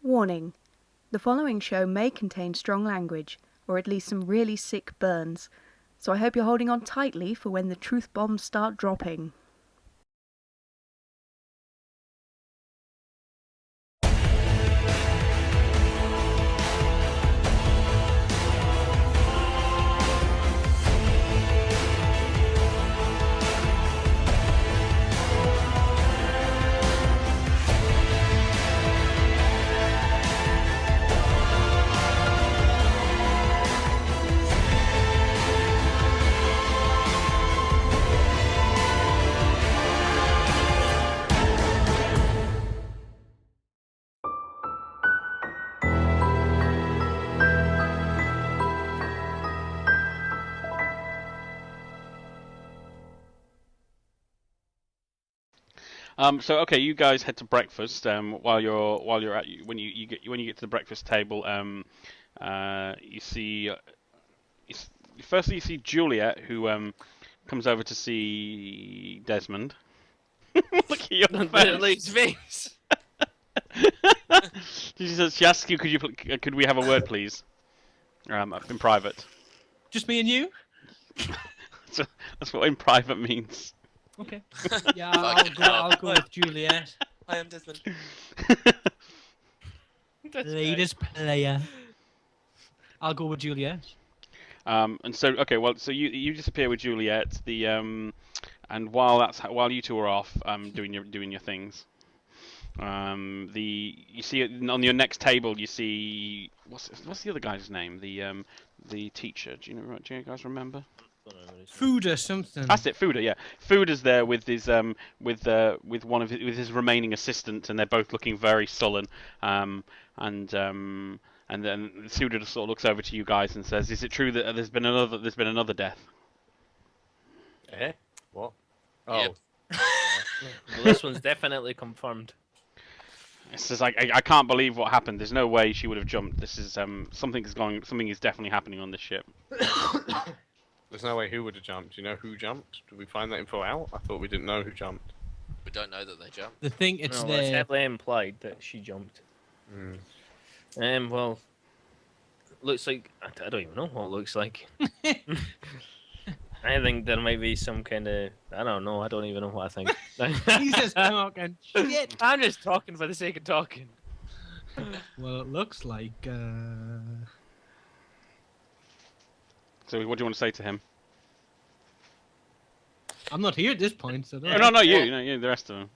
Warning: the following show may contain strong language, or at least some really sick burns, so I hope you're holding on tightly for when the truth bombs start dropping. So okay, you guys head to breakfast. When you get to the breakfast table, you see firstly you see Juliet, who comes over to see Desmond. Look at your face. She asks you, could we have a word, please? In private. Just me and you? That's what in private means. Okay. Yeah, I'll go with Juliet. I am Desmond. Latest player. I'll go with Juliet. And so okay, well, so you disappear with Juliet. And while you two are off, doing your things, you see on your next table you see what's the other guy's name? The teacher. Do you guys remember? Food or something. That's it, Fuda. Yeah, Fuda's there with his with his remaining assistant, and they're both looking very sullen. And then Fuda just sort of looks over to you guys and says, "Is it true that there's been another death?" Eh? What? Oh. Yep. Well, this one's definitely confirmed. It says, I can't believe what happened. There's no way she would have jumped. This is something is definitely happening on this ship. There's no way who would have jumped. Do you know who jumped? Did we find that info out? I thought we didn't know who jumped. We don't know that they jumped. The thing, it's heavily implied that she jumped. Well, looks like I don't even know what it looks like. I think there might be some kind of I don't know. I don't even know what I think. He's just talking shit. I'm just talking for the sake of talking. Well, it looks like. So what do you want to say to him? I'm not here at this point, so no, not you. No, you. The rest of them.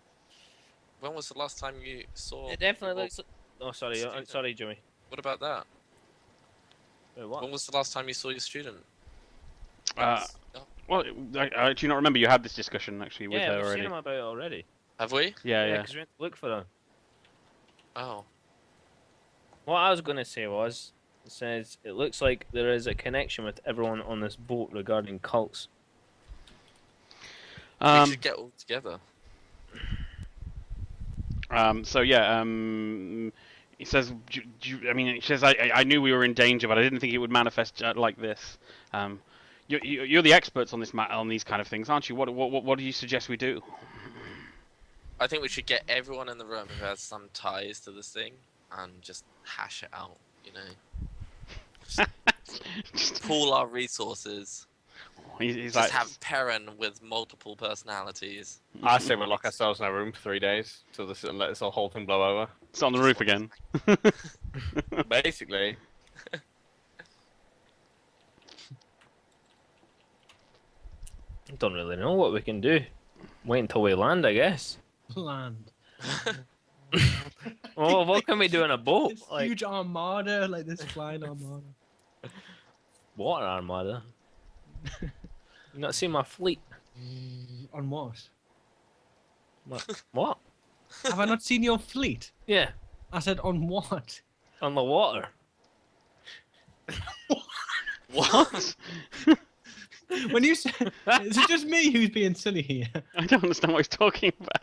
When was the last time you saw? It definitely looks. Oh, sorry, sorry, Jimmy. What about that? Wait, what? When was the last time you saw your student? Well, do you not remember you had this discussion actually with her we've already? seen him about it already. Have we? Yeah. Because we went to look for her. Oh. What I was going to say was, it says it looks like there is a connection with everyone on this boat regarding cults. We should get all together. So yeah, he says, he says, I knew we were in danger, but I didn't think it would manifest like this. You're the experts on these kind of things, aren't you? What do you suggest we do? I think we should get everyone in the room who has some ties to this thing and just hash it out. You know, just pool our resources. He's just like, have Perrin with multiple personalities. I say we lock ourselves in a room for 3 days till this and let this whole thing blow over. It's on the roof again. Basically. I don't really know what we can do. Wait until we land, I guess. Land. Well, what can we do in a boat? This huge armada, like this flying armada. Water armada? You not seen my fleet? On what? What? Have I not seen your fleet? Yeah, I said on what? on the water. What? When you say, is it just me who's being silly here? I don't understand what he's talking about.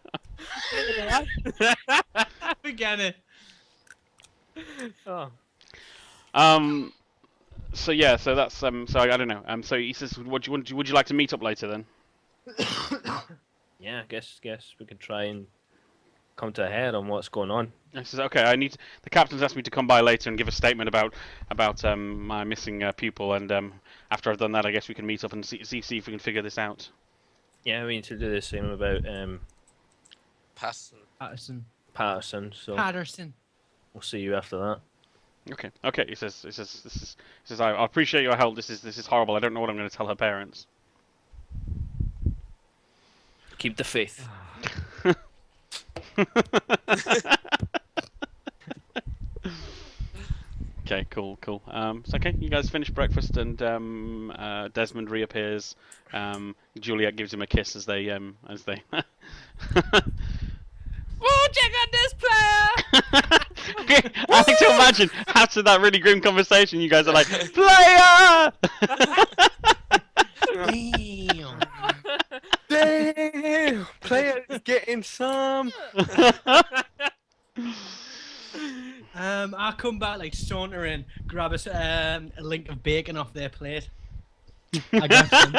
Forget it. Oh. So yeah, so that's so I don't know. So he says, would you like to meet up later then? Yeah, I guess we could try and come to a head on what's going on. He says, "Okay, the captain's asked me to come by later and give a statement about my missing pupil, and after I've done that, I guess we can meet up and see if we can figure this out." Yeah, we need to do the same about Patterson. Patterson. So Patterson. we'll see you after that. Okay. He says, I appreciate your help. This is horrible. I don't know what I'm going to tell her parents. Keep the faith. Okay, cool. So okay, you guys finish breakfast, and Desmond reappears. Juliet gives him a kiss as they. Oh, check out this player! Okay, I like to imagine after that really grim conversation, you guys are like, player! Damn! Player is getting some. I come back like saunter in, grab a link of bacon off their plate. I got some.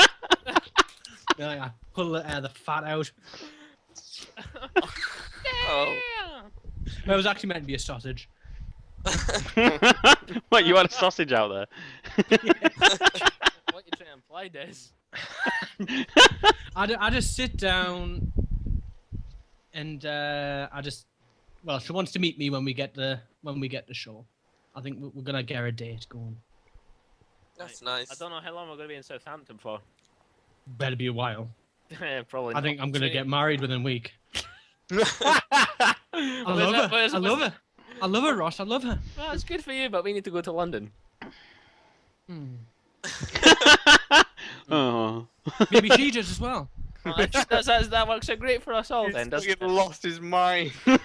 I pull the fat out. Oh. It was actually meant to be a sausage. What, you had a sausage out there? What you trying to imply, Des? I just sit down, and well, she wants to meet me when we get the show. I think we're gonna get a date going. That's nice. I don't know how long we're going to be in Southampton for. Better be a while. Probably. I think I'm gonna get married within a week. I I love her. I love her, Ross. I love her. Well, it's good for you, but we need to go to London. Oh. Maybe she does as well. Well, that works out great for us all then, doesn't it? He's lost his mind. I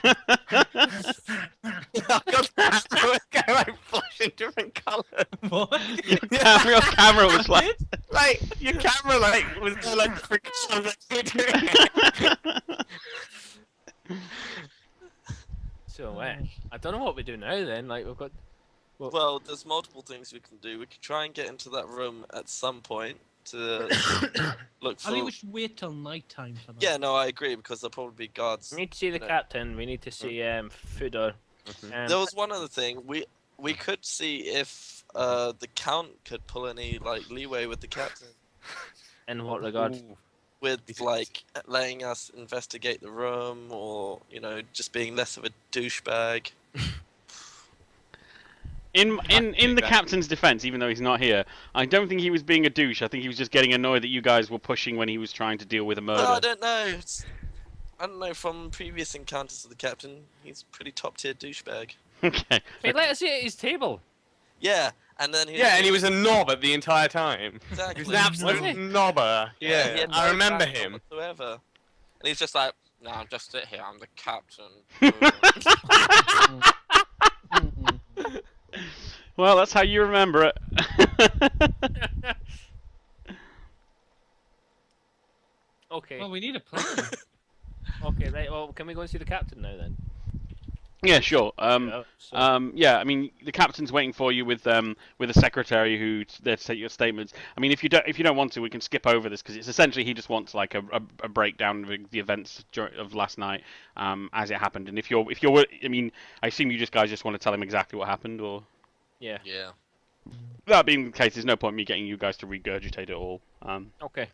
got that. Go like flashing different colours. What? Your camera was like. Like your camera, like was there like different colours. Like, what are you doing? So, I don't know what we do now then. Like, we've got. Well, there's multiple things we can do. We could try and get into that room at some point to look for. I think we should wait till night time for that. Yeah, no, I agree because there'll probably be guards. We need to see the captain. We need to see Fudor. There was one other thing. We could see if the count could pull any like leeway with the captain. In what regard? Ooh. With like letting us investigate the room, or just being less of a douchebag. In the captain's defense, even though he's not here, I don't think he was being a douche. I think he was just getting annoyed that you guys were pushing when he was trying to deal with a murder. No, I don't know. I don't know. From previous encounters with the captain, he's a pretty top tier douchebag. Okay. Wait, let us see at his table. Yeah, and then And he was a knobber the entire time. exactly. He was an absolute Was he? knobber. he Yeah, had I no remember background him. whatsoever. And he's just like, "No, just sit here. I'm the captain." Well, that's how you remember it. Okay. Well, we need a plan. Okay, right. Well, can we go and see the captain now then? Yeah, sure. Yeah, I mean, the captain's waiting for you with a secretary who's there to take your statements. I mean, if you don't want to, we can skip over this because it's essentially he just wants like a breakdown of the events of last night as it happened. And if you're, I mean, I assume you guys just want to tell him exactly what happened, or yeah. Yeah. that being the case, there's no point in me getting you guys to regurgitate it all. Okay.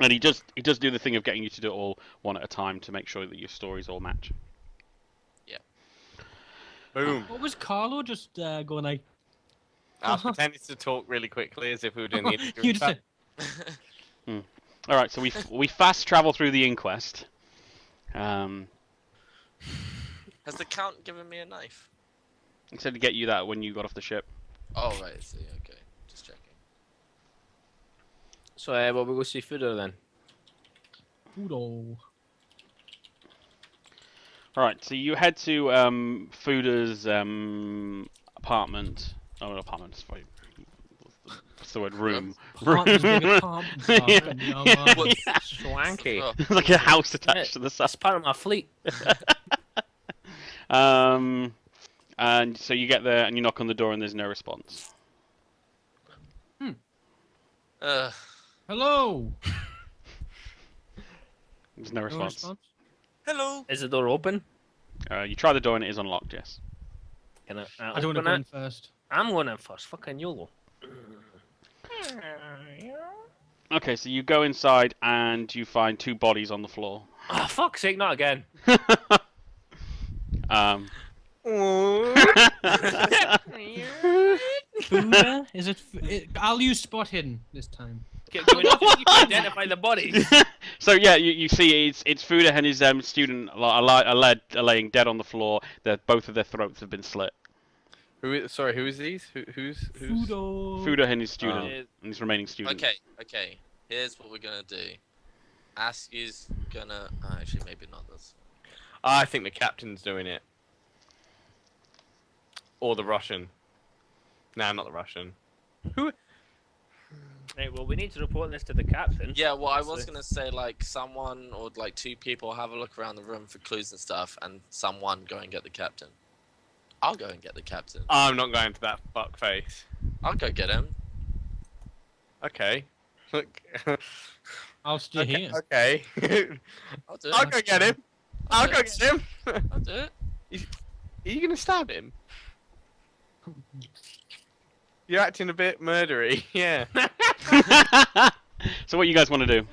And he does do the thing of getting you to do it all one at a time to make sure that your stories all match. Boom. What was Carlo just going like? I pretended to talk really quickly as if we were doing the interview. You just said, All right, so we fast travel through the inquest. Has the count given me a knife? He said to get you that when you got off the ship. Oh right, I see. Okay, just checking. So, well, we'll go see Fudor then. Poodle. All right, so you head to Fuda's apartment. Oh, not apartment. Sorry. What's the word? Room. Apartment's big apartment. Yeah. What? Swanky. Oh, It's like a house attached to the side. That's part of my fleet. And so you get there and you knock on the door and there's no response. Hello. There's no No response. response? Hello. Is the door open? You try the door and it is unlocked. Yes. Can I don't want to open go it? in first. I'm going in first. Fucking YOLO. Okay, so you go inside and you find 2 bodies on the floor. Oh, fuck's sake, not again. Um. Fuda? Is it? I'll use spot hidden this time. Can we not identify the bodies? So yeah, you see it's Fuda and his student are laying dead on the floor. Both of their throats have been slit. Sorry, who is these? Who's? Fudo. Fuda and his student Oh. and his remaining student. Okay. Here's what we're gonna do. Askew's gonna. Actually, maybe not this. I think the captain's doing it. Or the Russian. Nah, not the Russian. Who? Right, well, we need to report this to the captain. Yeah, well, I was Obviously. gonna say like someone or like 2 people have a look around the room for clues and stuff, and someone go and get the captain. I'll go and get the captain. I'm not going to that fuckface. I'll go get him. Okay. Look. I'll stay here. Okay. I'll do it. I'll go get him. I'll go get him. I'll do it. Are you gonna stab him? You're acting a bit murdery. Yeah. So what you guys want to do?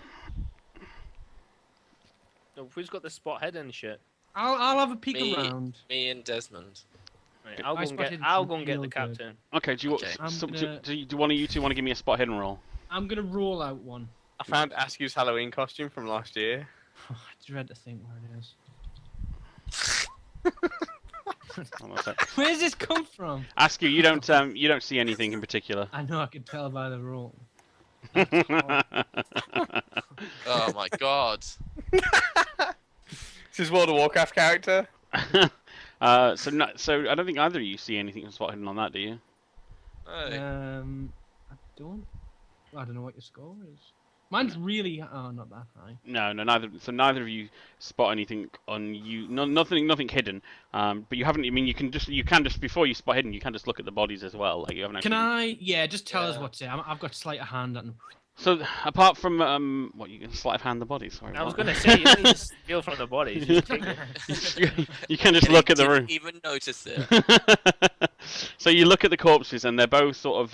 Oh, who's got the spot hidden and shit? I'll have a peek Me. around. Me and Desmond. Right, Okay. I'll I go and get. spotted I'll go and get real the good. captain. Okay, do you Okay. I'm so, gonna- do one of you two want to give me a spot hidden roll? I'm gonna roll out one. I found Askew's Halloween costume from last year. I dread to think where it is. Hold on a sec. Where's this come from? Ask you don't see anything in particular. I know I could tell by the roll. Oh my god. This is World of Warcraft character. So I don't think either of you see anything spot hidden on that, do you? Hey. I don't. I don't know what your score is. Mine's really not that high. No, neither. So neither of you spot anything on you. No, nothing hidden. But you haven't. I mean, you can just before you spot hidden, you can just look at the bodies as well. Like you haven't. Can Actually... I? Yeah, just tell us Yeah. what's it. I've got sleight of hand and. So apart from what you can sleight of hand the bodies. Sorry, I was what? going to say, you don't need to steal from the bodies. Just take it. You can just look at the room. Didn't even notice it. So you look at the corpses, and they're both sort of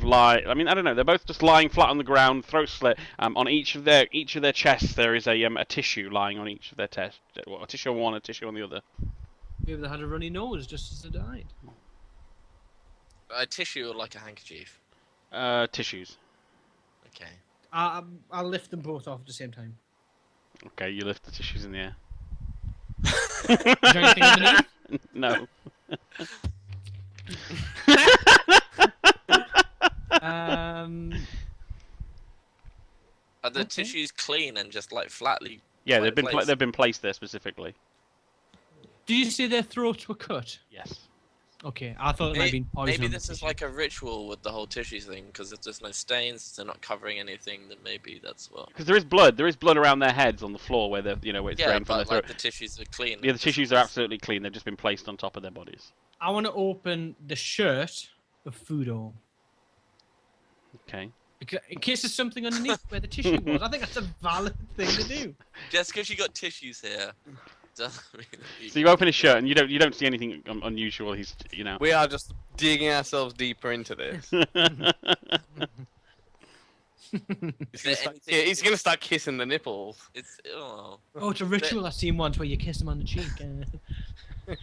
lie. I mean, I don't know. They're both just lying flat on the ground, throat slit. On each of their chests, there is a tissue lying on each of their chests. Well, a tissue on one, a tissue on the other. Maybe they had a runny nose just as they died. A tissue or like a handkerchief. Tissues. Okay. I'll lift them both off at the same time. Okay, you lift the tissues in the air. Is there anything underneath? No. Are the Okay. tissues clean and just like flatly? Yeah, like, placed? they've been placed there specifically. Did you say their throats were cut? Yes. Okay, I thought it might have been poison. Maybe on the this is tissue. like a ritual with the whole tissue thing, because if there's no stains, they're not covering anything. Then maybe that's what. Because there is blood. There is blood around their heads on the floor where where it's Yeah, drained from their but like throat. the tissues are clean. Yeah, the tissues are absolutely clean. They've just been placed on top of their bodies. I want to open the shirt of Fudo. Okay. Because, in case there's something underneath where the tissue was. I think that's a valid thing to do. Just because you got tissues here, doesn't mean that you... So you open his shirt and you don't see anything unusual. He's We are just digging ourselves deeper into this. He's gonna start kissing the nipples. It's oh. Oh, it's a ritual I've seen once where you kiss them on the cheek.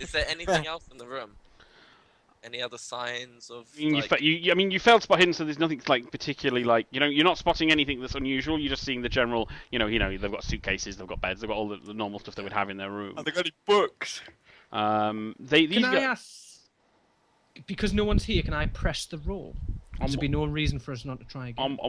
Is there anything else in the room? Any other signs of? I mean, like... you failed spot hidden, so there's nothing like particularly like you're not spotting anything that's unusual. You're just seeing the general. They've got suitcases, they've got beds, they've got all the normal stuff they would have in their room. Have they got any books? These Can I guys, ask? Because no one's here, can I press the roll? There'd be no reason for us not to try again.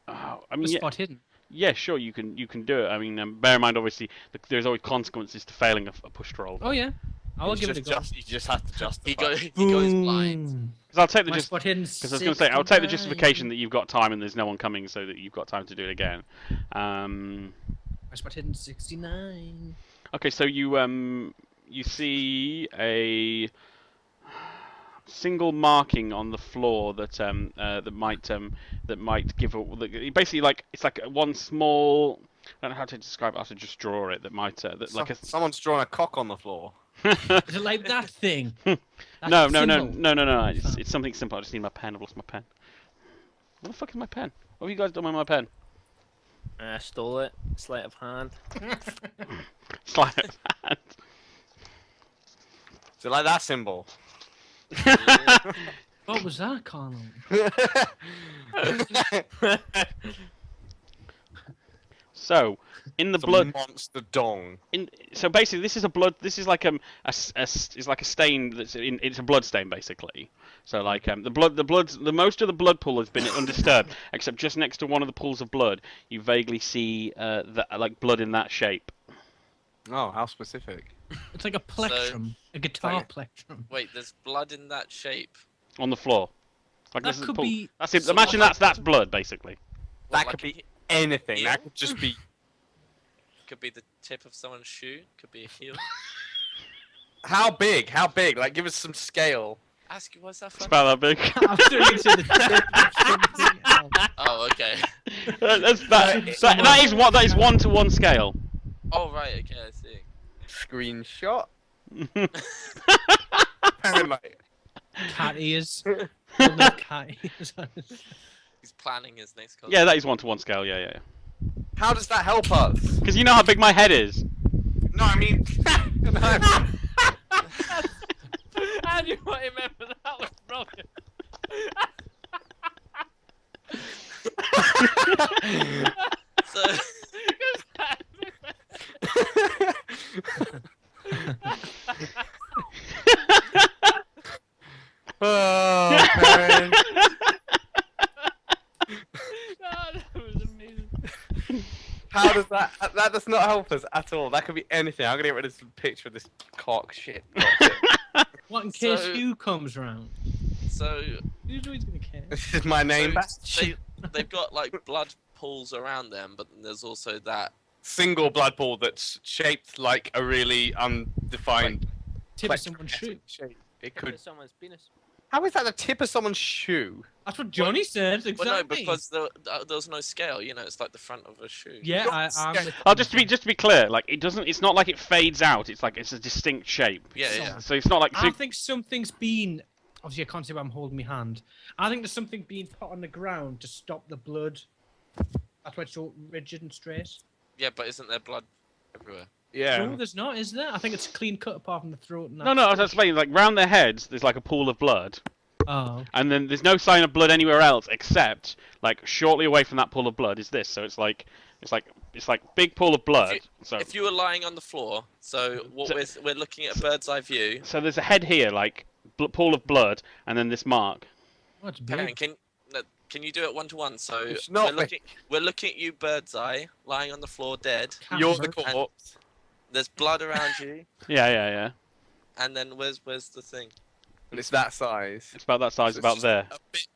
I The mean, yeah, spot hidden. yeah, sure, you can do it. I mean, bear in mind, obviously, there's always consequences to failing a pushed roll. Oh yeah, I will give it a go. You just have to justify. He goes blind. Boom. Because I'll take the My just. spot hidden. Because I was going to say, I'll take the 69. justification that you've got time and there's no one coming, so that you've got time to do it again. My spot hidden 69. Okay, so you see a single marking on the floor that might give basically like it's like one small I don't know how to describe it. How to just draw it. That might like a. Someone's drawn a cock on the floor. Is it like that thing? That No. symbol? It's something simple. I just need my pen. I've lost my pen. What the fuck is my pen? What have you guys done with my pen? I stole it. Sleight of hand. Sleight of hand. Is it like that symbol? What was that, Carl? So, in the It's a blood. monster dong. So basically, this is a blood. This is like is like a stain that's in. It's a blood stain basically. So like the most of the blood pool has been undisturbed, except just next to one of the pools of blood, you vaguely see like blood in that shape. Oh, how specific. It's like a plectrum, a guitar plectrum. Wait, there's blood in that shape. On the floor. Like That this is could pool. be That's it. sort Imagine of like- that's blood basically. That What, could like be anything. heel? That could just be. Could be the tip of someone's shoe. Could be a heel. How big? How big? Like, give us some scale. Ask you, what's that It's funny? about that big. I'm doing it to the tip of something else. Oh, okay. That is what. That is 1-to-1 scale. Oh, right. Okay, I see. Screenshot. Paranoid. Cat ears. Well, no cat ears. He's planning his next color. Yeah, that is 1-to-1 scale. Yeah. How does that help us? Because you know how big my head is. No, I mean. I do not remember that was broken. So, Oh, man. That was amazing. How does that? That does not help us at all. That could be anything. I'm gonna get rid of this picture of this cock shit. What in case So- Hugh comes round? so Who's always gonna care? This is my name. they've got like blood pools around them, but then there's also that. Single blood pool that's shaped like a really undefined. Tip of someone's shoe. shape. It Could could. someone's penis. How is that the tip of someone's shoe? That's what Johnny said. Exactly. Well, no, because there's no scale. You know, it's like the front of a shoe. Yeah, I'm. Oh, just to be clear, like it doesn't. It's not like it fades out. It's like it's a distinct shape. Yeah. So it's not like. I think something's been. Obviously, I can't see why I'm holding my hand. I think there's something being put on the ground to stop the blood. That's why it's so rigid and straight. Yeah, but isn't there blood everywhere? Yeah. No, there's not, is there? I think it's clean cut apart from the throat. And that. No, I was explaining. Like round their heads, there's like a pool of blood, Oh. and then there's no sign of blood anywhere else except like shortly away from that pool of blood is this. So it's like big pool of blood. So If you were lying on the floor, so what we're looking at a bird's eye view. so there's a head here, like pool of blood, and then this mark. Oh, it's Hang on, big. can you do it 1-to-1? So It's not we're looking at you bird's eye, lying on the floor dead. You're the Camera. corpse. There's blood around you, Yeah. and then where's the thing? And it's that size. It's about that size, So about it's there.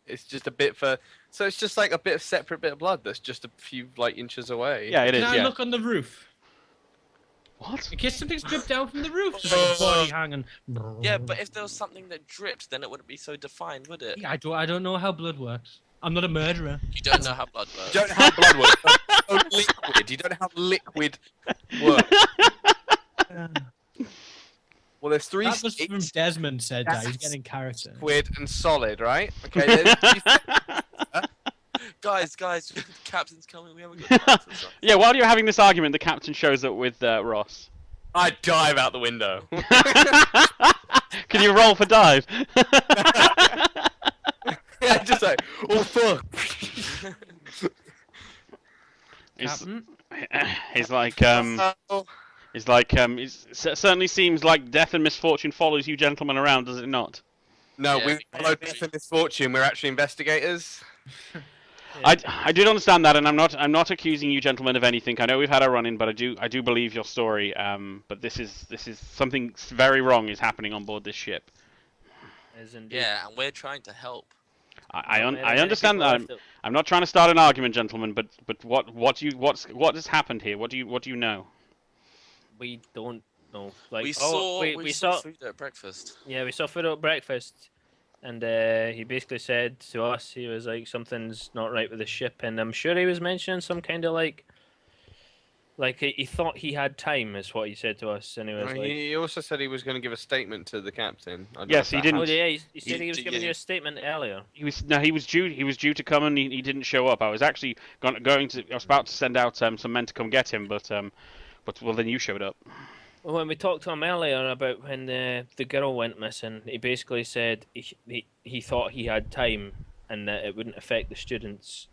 It's just a bit for. So it's just like a bit of separate bit of blood that's just a few like inches away. Yeah, it is. Can I Yeah. look on the roof? What? In case something's dripped down from the roof. Just like a body hanging. Yeah, but if there was something that dripped, then it wouldn't be so defined, would it? Yeah, I don't know how blood works. I'm not a murderer. You don't know how blood works. You don't have blood work. So liquid. You don't have liquid work. Well, there's three That was from sticks, Desmond said that. He's That's- getting character. liquid and solid, right? Okay. There's Guys, the captain's coming. We haven't got the answers. Yeah, while you're having this argument, the captain shows up with Ross. I dive out the window. Can you roll for dive? Yeah, just like, oh fuck. He's, Captain? he's like, Oh, certainly seems like death and misfortune follows you gentlemen around, does it not? no, Yeah, we we- follow death and misfortune. We're actually investigators. I did understand that, and I'm not accusing you gentlemen of anything. I know we've had a run-in, but I do believe your story. But this is something very wrong is happening on board this ship. Is indeed. Yeah, and we're trying to help. I Not many understand people that. left I'm not trying to start an argument, gentlemen. But what has happened here? What do you know? We don't know. Like, we we saw saw. food at breakfast. Yeah, we saw food at breakfast, and he basically said to us, he was like, something's not right with the ship, and I'm sure he was mentioning some kind of like Like he thought he had time, is what he said to us, and he was Well, like, he also said he was going to give a statement to the captain. I don't Yes, know if he that didn't- "Oh happened. yeah," he said he was He- giving yeah. you a statement earlier. He was due to come and he didn't show up. I was actually going to I was about to send out some men to come get him, but well then you showed up. Well, when we talked to him earlier about when the girl went missing, he basically said he thought he had time and that it wouldn't affect the students.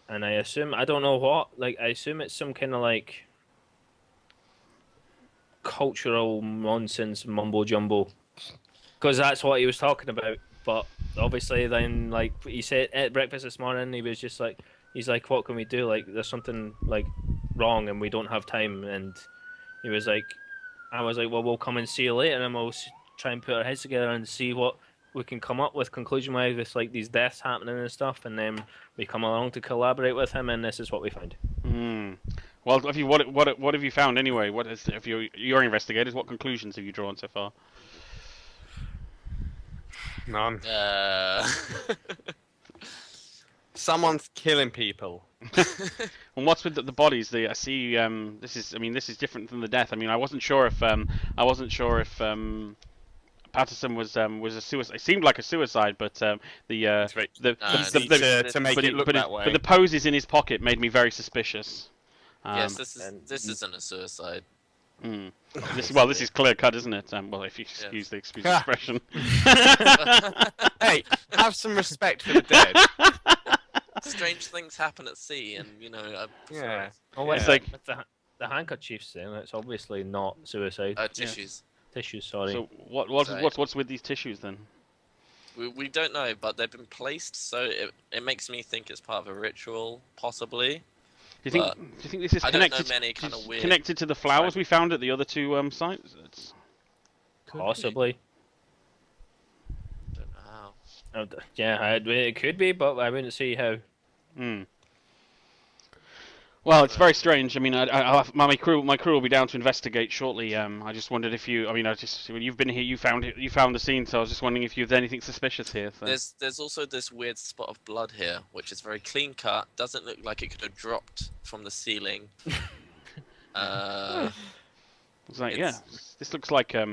And I don't know what, like, I assume it's some kind of like cultural nonsense mumbo jumbo, because that's what he was talking about. But obviously, then, like he said at breakfast this morning, he was just like, he's like, what can we do? Like, there's something like wrong, and we don't have time. And he was like, I was like, well, we'll come and see you later, and we'll try and put our heads together and see what we can come up with conclusion-wise with like these deaths happening and stuff. And then we come along to collaborate with him, and this is what we found. Well, what have you found anyway? What is if you're investigators? What conclusions have you drawn so far? None. Uh, Someone's killing people. And what's with the bodies? I see. This is different than the death. I mean, I wasn't sure if Patterson was a suicide. It seemed like a suicide, but It's very the easy to make it look that way. but the poses in his pocket made me very suspicious. yes, this isn't a suicide. This is clear cut, isn't it? Well, if you excuse the expression. Hey, have some respect for the dead. Strange things happen at sea, and Yeah. Oh, It's it's like- with the handkerchiefs then. It's obviously not suicide. tissues. Tissues, sorry. So Right. what's with these tissues then? We don't know, but they've been placed, so it makes me think it's part of a ritual, possibly. Do you But think this is I don't know connected? many kind of weird. Connected to the flowers we found at the other two sites? Possibly. Don't know how. It could be, but I wouldn't see how. Well, it's very strange. I mean, I'll have, my crew will be down to investigate shortly. I just wondered if you. I mean, you've been here. You found the scene. So I was just wondering if you had anything suspicious here. So. There's also this weird spot of blood here, which is very clean cut. Doesn't look like it could have dropped from the ceiling. It's like, yeah, this looks like a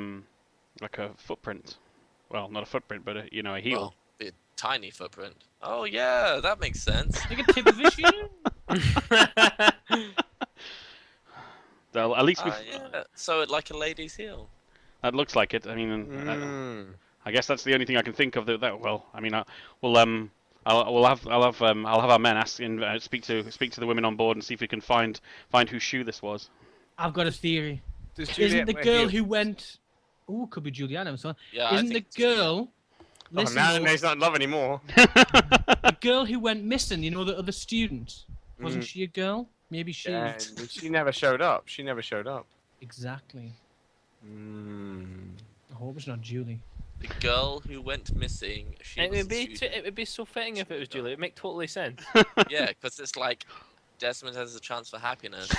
footprint. Well, not a footprint, but a heel. Well, a tiny footprint. Oh yeah, that makes sense. Like a tip of a shoe. Well, at least Yeah. So like a lady's heel. that looks like it. I mean, I guess that's the only thing I can think of. Well, I mean, I'll have our men ask and speak to the women on board and see if we can find whose shoe this was. I've got a theory. Does Isn't Juliet the wear girl heels? who went? Oh, could be Juliana. So Yeah. isn't the girl? Oh, Listen, now though, he's not in love anymore. the girl who went missing. You know, the other student. Wasn't she a girl? Maybe she. Yeah, she never showed up. Exactly. Mm. I hope it's not Julie. The girl who went missing. She It was would a be student. it would be so fitting if it was Julie. It would make totally sense. Yeah, because it's like Desmond has a chance for happiness.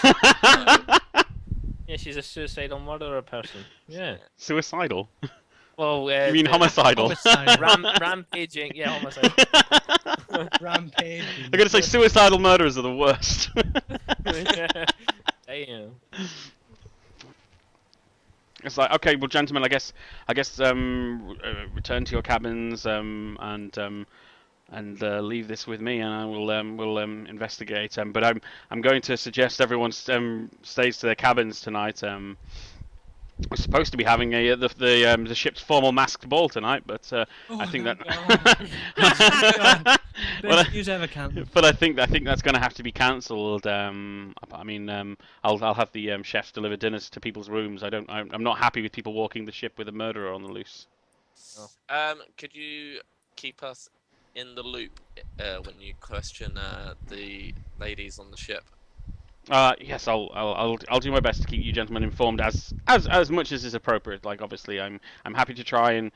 Yeah, she's a suicidal murderer person. Yeah. Suicidal? Well, You mean homicidal? Homicide. Rampaging. Yeah, homicide. Rampage. I'm gonna say suicidal murderers are the worst. Damn. It's like, okay, well, gentlemen, I guess return to your cabins and leave this with me, and I will investigate. But I'm going to suggest everyone stays to their cabins tonight. We're supposed to be having the ship's formal masked ball tonight, but I think that. Best news ever, Cam. But I think that's going to have to be cancelled. I mean, I'll have the chefs deliver dinners to people's rooms. I'm not happy with people walking the ship with a murderer on the loose. Could you keep us in the loop when you question the ladies on the ship? Yes, I'll do my best to keep you gentlemen informed as much as is appropriate. Like, obviously, I'm happy to try and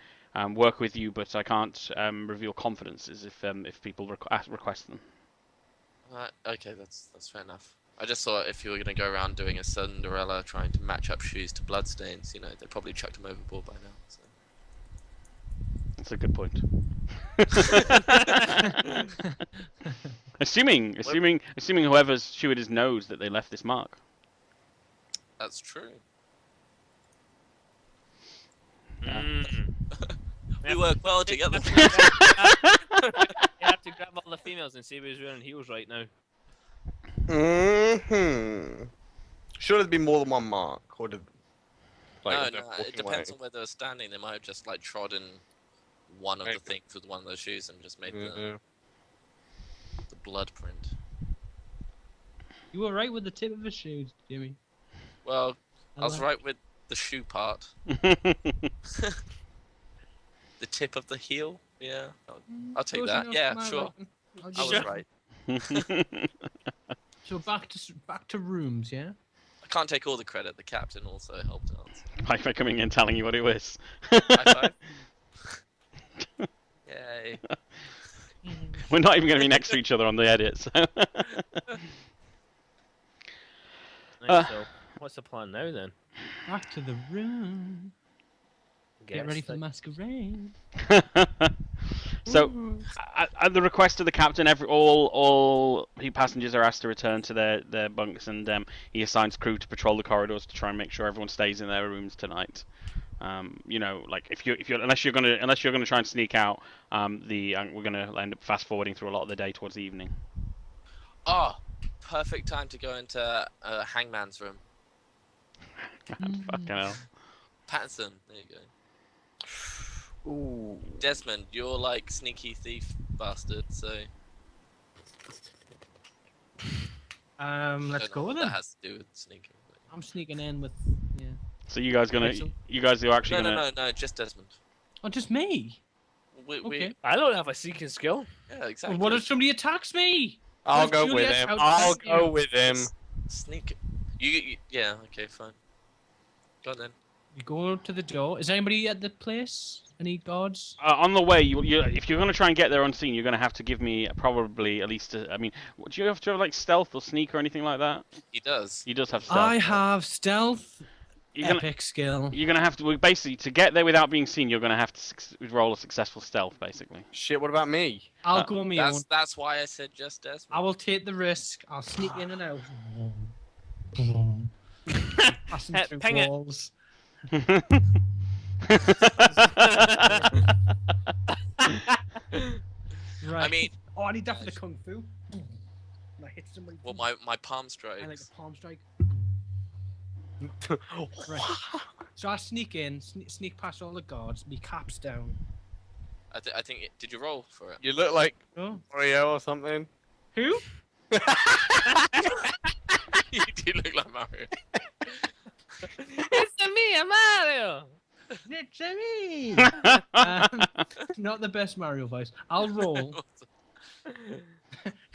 work with you, but I can't reveal confidences if people request them. Okay, that's fair enough. I just thought if you were going to go around doing a Cinderella trying to match up shoes to bloodstains, they probably chucked them overboard by now. So. That's a good point. Assuming whoever's shoe it is knows that they left this mark. That's true. We work well together. You have to grab all the females and see who's wearing heels right now. Should it be more than one mark, or did? Like, No, it depends on where they were standing. They might have just like trodden one of the things with one of those shoes and just made the blood print. You were right with the tip of his shoes, Jimmy. Well, I was right with the shoe part. The tip of the heel. Yeah, I'll take Close that. enough, Yeah, my sure. reckon. I was right. So back to rooms, yeah. I can't take all the credit. The captain also helped out. Like for coming in telling you what it was. High five. Yay. We're not even going to be next to each other on the edit, so. Right, so what's the plan now then? Back to the room. Get ready for the masquerade. So, at the request of the captain, all passengers are asked to return to their bunks, and he assigns crew to patrol the corridors to try and make sure everyone stays in their rooms tonight. You know, like if you're unless you're gonna try and sneak out, we're gonna end up fast forwarding through a lot of the day towards the evening. Oh, perfect time to go into Hangman's room. Fucking hell. Patterson, there you go. Ooh. Desmond, you're like sneaky thief bastard, so Let's go with That it. has to do with sneaking. I'm sneaking in with So you guys are actually gonna. No, just Desmond. Oh, just me. We I don't have a seeking skill. yeah, exactly. What if somebody attacks me? I'll Where's go with Juliet him. out I'll there? go with him. Sneak. You yeah, okay, fine. Go on then. You go to the door. Is anybody at the place? Any guards? On the way, if you're going to try and get there unseen, you're going to have to give me probably at least. I mean, do you have like stealth or sneak or anything like that? He does. He does have stealth. I have stealth. You're gonna, Epic skill. you're going to have to basically to get there without being seen. You're going to have to roll a successful stealth, basically. Shit, what about me? I'll go on my own. That's why I said just Desmond. I will take the risk. I'll sneak in and out. Passing through Ping it. walls. Right. I mean, oh, I need that for the kung fu. And I hit somebody. well, my palm strikes. I like a palm strike. Right. So I sneak in, sneak past all the guards, me caps down. I think. Did you roll for it? You look like Oh. Mario or something. Who? You do look like Mario. It's me, Mario. It's me. Not the best Mario voice. I'll roll.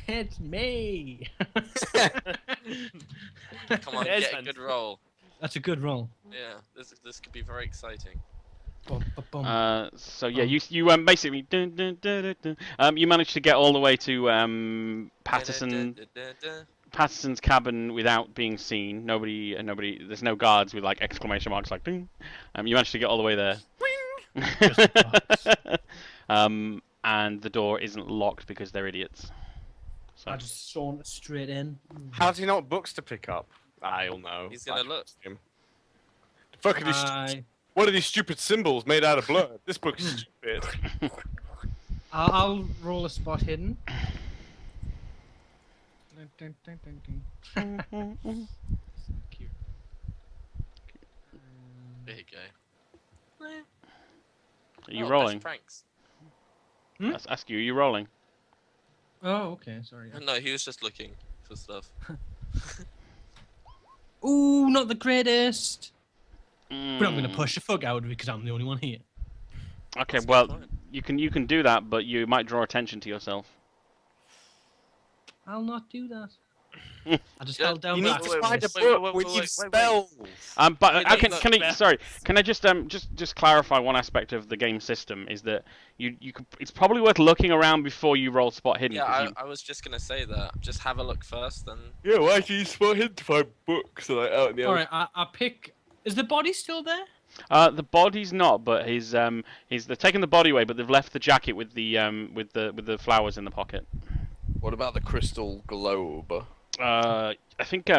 It's me. Come on, get a Desmond. good roll. That's a good roll. Yeah, this could be very exciting. Bum, bum, bum. So yeah, you basically you managed to get all the way to Patterson's cabin without being seen. Nobody. There's no guards with like exclamation marks like ding. You managed to get all the way there. And the door isn't locked because they're idiots. So. I just saunter straight in. How's he not books to pick up? I'll know. He's gonna look. Him. Fucking what are these stupid symbols made out of blood? This book is stupid. I'll roll a spot hidden. Cute. There you go. Are you Oh, rolling? best pranks. Let's ask you. Are you rolling? Oh, okay. Sorry. No, he was just looking for stuff. Ooh, not the greatest. Mm. But I'm gonna push the fuck out because I'm the only one here. Okay, That's well, fine. you can do that, but you might draw attention to yourself. I'll not do that. I just Yeah, held down You back. need to wait, find a wait, book. wait, We wait, need wait, spells. But Wait, can look, I sorry? Can I just clarify one aspect of the game system? Is that it's probably worth looking around before you roll spot hidden. Yeah, 'cause I was just gonna say that. Just have a look first, then. Yeah, why do you spot him to find books like out in the All right, I pick. Is the body still there? the body's not, but they've taken the body away, but they've left the jacket with the flowers in the pocket. What about the crystal globe? I think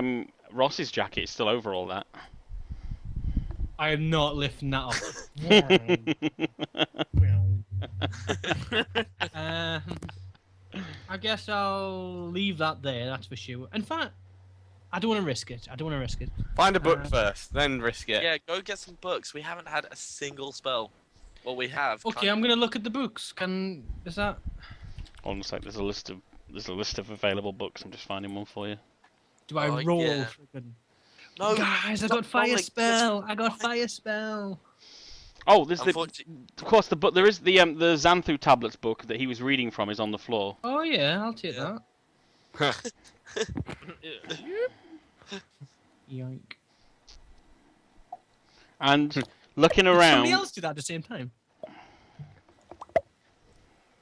Ross's jacket is still over all that. I am not lifting that up. I guess I'll leave that there. That's for sure. In fact, I don't want to risk it. Find a book first, then risk it. Yeah, go get some books. We haven't had a single spell. Well, we have. Okay, I'm gonna look at the books. Is that? Hold on a sec. There's a list of available books. I'm just finding one for you. Do I Oh, roll? yeah. No, guys, I got fire spell. I got fire spell. Oh, there's of Unfortunately- course the book. There is the Xanthu tablets book that he was reading from is on the floor. Oh yeah, I'll take Yeah. that. Yoink. And looking Did around, somebody else do that at the same time?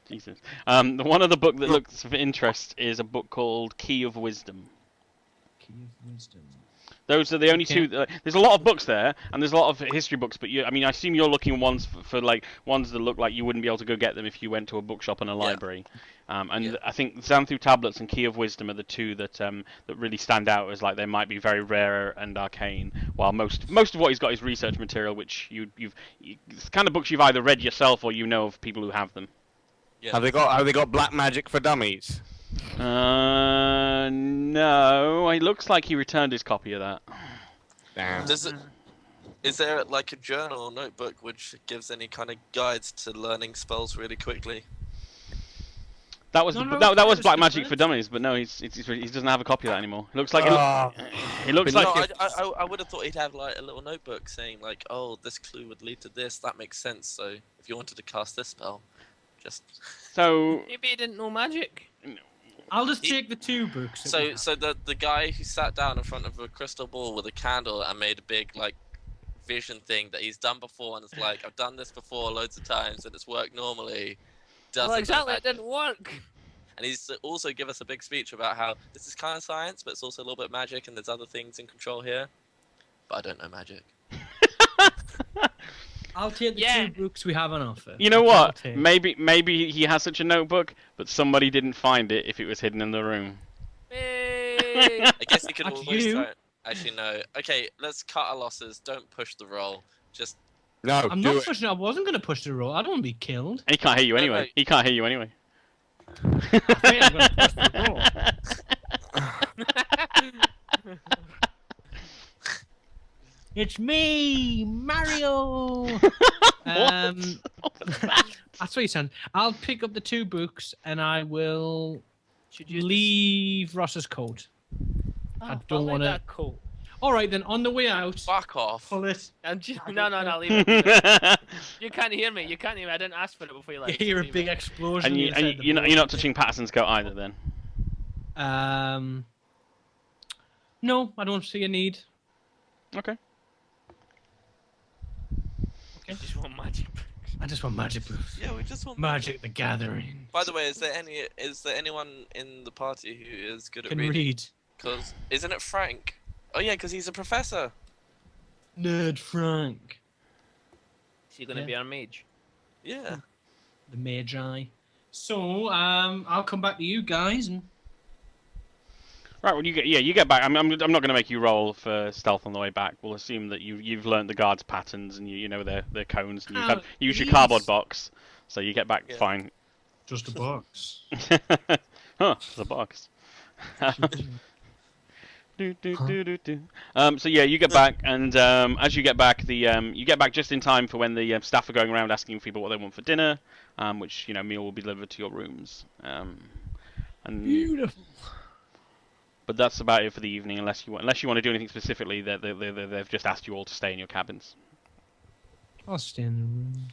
Jesus. The one other book that looks of interest is a book called Key of Wisdom. Key of Wisdom. Those are the only Okay. two. There's a lot of books there, and there's a lot of history books. But I mean, I assume you're looking ones for like ones that look like you wouldn't be able to go get them if you went to a bookshop and a library. And Yeah. I think Xanthu tablets and Key of Wisdom are the two that that really stand out as like they might be very rare and arcane. While most of what he's got is research material, which it's the kind of books you've either read yourself or you know of people who have them. Yeah. Have they got black magic for dummies? No. It looks like he returned his copy of that. Damn. Is there like a journal or notebook which gives any kind of guides to learning spells really quickly? That was No, no, that was it's Black different. Magic for Dummies, but no, he doesn't have a copy of that anymore. It looks like it looks But like No, I would have thought he'd have like a little notebook saying like, oh, this clue would lead to this. That makes sense. So if you wanted to cast this spell, just so. Maybe he didn't know magic. I'll just take the two books. that we have. so the guy who sat down in front of a crystal ball with a candle and made a big like vision thing that he's done before and it's like, I've done this before loads of times and it's worked normally. Well, exactly, it didn't work. And he's also give us a big speech about how this is kind of science, but it's also a little bit magic, and there's other things in control here. But I don't know magic. I'll take the Yeah. two books we have on offer. You know That's I'll what? take. Maybe he has such a notebook, but somebody didn't find it if it was hidden in the room. Hey. I guess he could That's always you. try. Actually, no. Okay, let's cut our losses. Don't push the roll. Just No, I'm do not it. pushing. I wasn't going to push the roll. I don't want to be killed. He can't hear you No, anyway. no. He can't hear you anyway. I think I'm going to push the roll. It's me, Mario. That's what he said. I'll pick up the two books and I will Should you leave Ross's coat. I don't want to. that coat. All right, then on the way out, fuck off. pull it. No, leave it. You can't hear me. I didn't ask for it before you You left. hear a Leave big it. explosion. And inside the you're boat. not touching Patterson's coat either then. No, I don't see a need. Okay. I just want magic. I just want magic books. Yeah, we just want. Magic the Gathering. By the way, is there anyone in the party who is good at Can reading? read. Because isn't it Frank? Oh yeah, because he's a professor. Nerd Frank. Is he gonna Yeah. be our mage? Yeah. The Magi. So, I'll come back to you guys and Right. Well, you get back. I'm not going to make you roll for stealth on the way back. We'll assume that you've learned the guards' patterns and you know their cones. And you use your cardboard box, so you get back Yeah. fine. just a box. Huh? It's a box. So yeah, you get back, and as you get back, you get back just in time for when the staff are going around asking people what they want for dinner, which meal will be delivered to your rooms. And Beautiful. but that's about it for the evening, unless you want to do anything specifically. They've just asked you all to stay in your cabins. I'll stay in the room.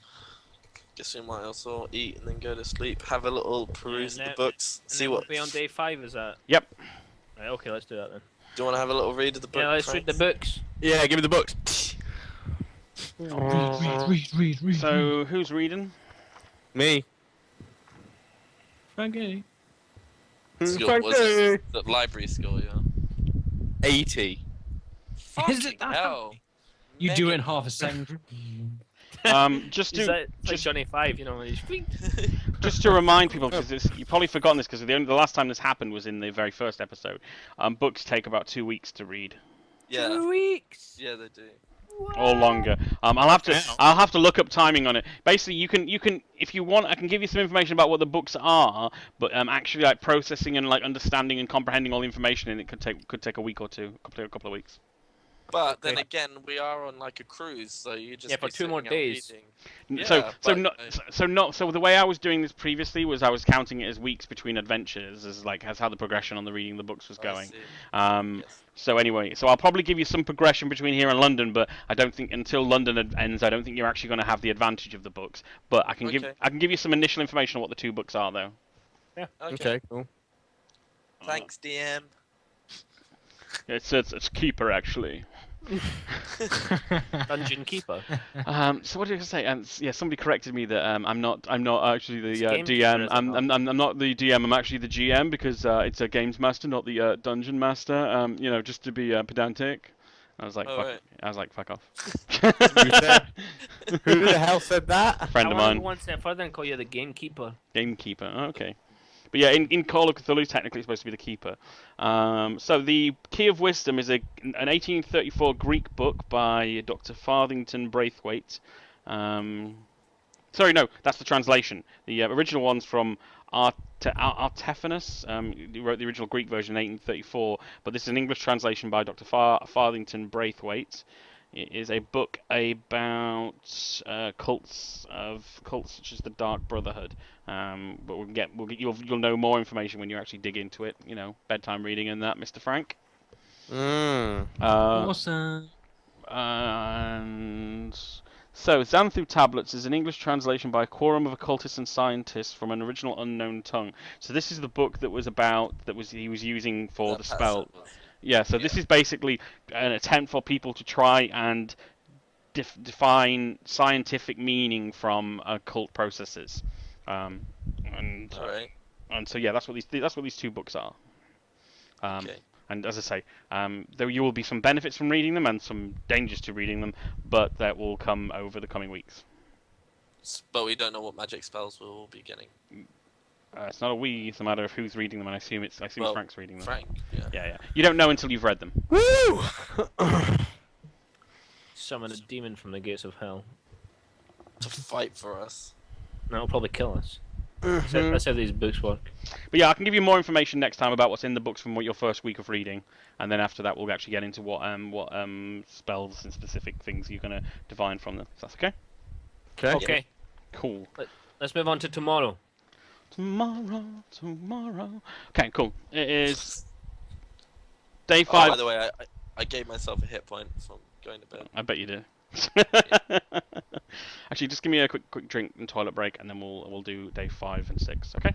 Guess we might also eat and then go to sleep. Have a little peruse Yeah, of no- the books. And See then what. we'll be on day 5. Is that? Yep. Right, okay, let's do that then. Do you want to have a little read of the book? Yeah, let's read the books. Yeah, give me the books. Read. So who's reading? Me. Frankie. Skill, was it the library skill, yeah. 80. Is it that? Hell. You do it in Mega- half a second. Just Is do that like just Johnny 5? When he's just to remind people, because you've probably forgotten this, because the last time this happened was in the very first episode. Books take about 2 weeks to read, Yeah. 2 weeks. Yeah, they do. or longer. I'll have to look up timing on it. Basically, you can if you want, I can give you some information about what the books are, but actually like processing and like understanding and comprehending all the information in it could take a week or two, a couple of weeks. But then again, we are on like a cruise, so you just for be 2 more sitting out days. reading. So the way I was doing this previously was I was counting it as weeks between adventures, as how the progression on the reading the books was I going. see. Yes. So anyway, so I'll probably give you some progression between here and London, but I don't think until London ends, I don't think you're actually going to have the advantage of the books. But I can give you some initial information on what the 2 books are, though. Yeah. Okay, cool. Thanks, DM. It's Keeper actually. Dungeon Keeper. So what did I say? Yeah, somebody corrected me that I'm not actually the Gamekeeper, DM. is it I'm not the DM. I'm actually the GM because it's a games master, not the dungeon master. Just to be pedantic. I was like, fuck off. Who the hell said that? A friend of mine. One step further and call you the Gamekeeper. Gamekeeper. Okay. But yeah, in Call of Cthulhu, technically it's supposed to be the keeper. So the Key of Wisdom is an 1834 Greek book by Dr. Farthington Braithwaite. Sorry, no, that's the translation. The original one's from Artephanus. He wrote the original Greek version in 1834, but this is an English translation by Dr. Farthington Braithwaite. It is a book about cults such as the Dark Brotherhood. But you'll know more information when you actually dig into it. Bedtime reading and that, Mr. Frank. Awesome. And so Xanthu Tablets is an English translation by a quorum of occultists and scientists from an original unknown tongue. So this is the book he was using for the spell. Yeah, so this is basically an attempt for people to try and define scientific meaning from occult processes. And so yeah, that's what these 2 books are. Okay. And as I say, there will be some benefits from reading them and some dangers to reading them, but that will come over the coming weeks. But we don't know what magic spells we'll be getting. It's not a we, it's a matter of who's reading them, and I assume Frank's reading them. Frank, Yeah. You don't know until you've read them. Woo! Summon a demon from the gates of hell. To fight for us. That'll probably kill us. That's how these books work. But yeah, I can give you more information next time about what's in the books from your first week of reading, and then after that we'll actually get into what spells and specific things you're gonna divine from them. If that's okay? Okay. Cool. Let's move on to tomorrow. Tomorrow. Okay, cool. It is day 5. Oh, by the way, I gave myself a hit point from going to bed. I bet you did. Actually, just give me a quick drink and toilet break, and then we'll do day 5 and 6. Okay.